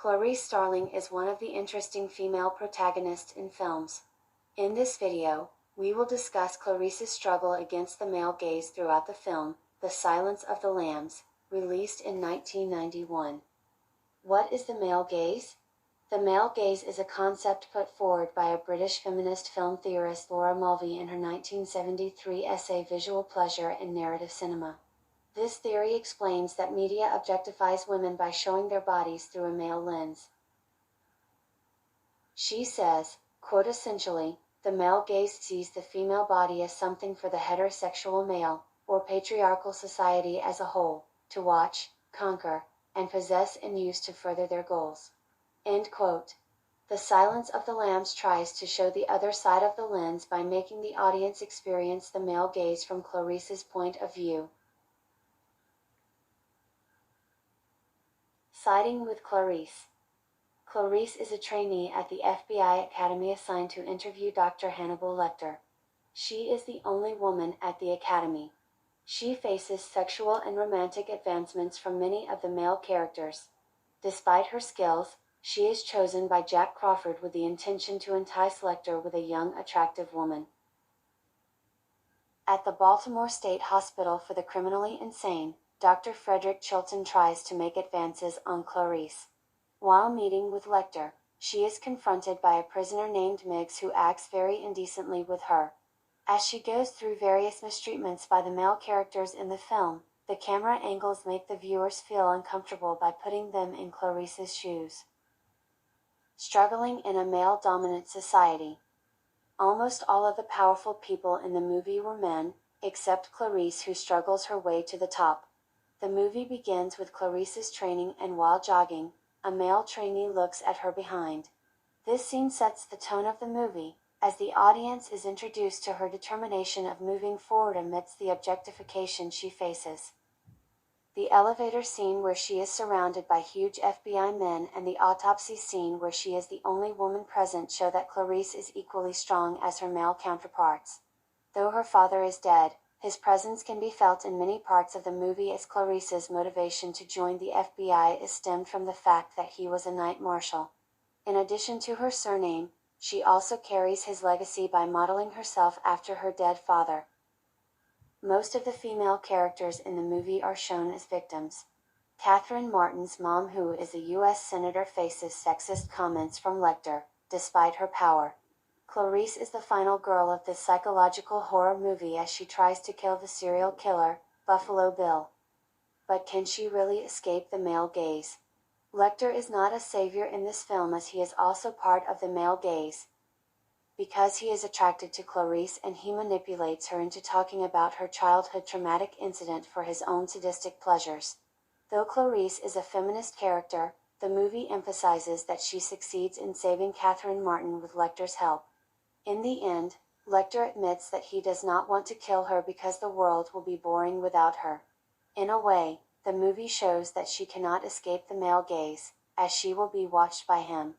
Clarice Starling is one of the interesting female protagonists in films. In this video, we will discuss Clarice's struggle against the male gaze throughout the film, The Silence of the Lambs, released in 1991. What is the male gaze? The male gaze is a concept put forward by a British feminist film theorist Laura Mulvey in her 1973 essay Visual Pleasure in Narrative Cinema. This theory explains that media objectifies women by showing their bodies through a male lens. She says, quote, essentially, the male gaze sees the female body as something for the heterosexual male, or patriarchal society as a whole, to watch, conquer, and possess and use to further their goals. End quote. The Silence of the Lambs tries to show the other side of the lens by making the audience experience the male gaze from Clarice's point of view. Siding with Clarice. Clarice is a trainee at the FBI Academy assigned to interview Dr. Hannibal Lecter. She is the only woman at the Academy. She faces sexual and romantic advancements from many of the male characters. Despite her skills, she is chosen by Jack Crawford with the intention to entice Lecter with a young, attractive woman. At the Baltimore State Hospital for the Criminally Insane, Dr. Frederick Chilton tries to make advances on Clarice. While meeting with Lecter, she is confronted by a prisoner named Miggs who acts very indecently with her. As she goes through various mistreatments by the male characters in the film, the camera angles make the viewers feel uncomfortable by putting them in Clarice's shoes. Struggling in a male-dominant society. Almost all of the powerful people in the movie were men, except Clarice, who struggles her way to the top. The movie begins with Clarice's training, and while jogging, a male trainee looks at her behind. This scene sets the tone of the movie, as the audience is introduced to her determination of moving forward amidst the objectification she faces. The elevator scene where she is surrounded by huge FBI men and the autopsy scene where she is the only woman present show that Clarice is equally strong as her male counterparts. Though her father is dead, his presence can be felt in many parts of the movie, as Clarice's motivation to join the FBI is stemmed from the fact that he was a night marshal. In addition to her surname, she also carries his legacy by modeling herself after her dead father. Most of the female characters in the movie are shown as victims. Catherine Martin's mom, who is a U.S. senator, faces sexist comments from Lecter, despite her power. Clarice is the final girl of this psychological horror movie as she tries to kill the serial killer, Buffalo Bill. But can she really escape the male gaze? Lecter is not a savior in this film, as he is also part of the male gaze. Because he is attracted to Clarice and he manipulates her into talking about her childhood traumatic incident for his own sadistic pleasures. Though Clarice is a feminist character, the movie emphasizes that she succeeds in saving Catherine Martin with Lecter's help. In the end, Lecter admits that he does not want to kill her because the world will be boring without her. In a way, the movie shows that she cannot escape the male gaze, as she will be watched by him.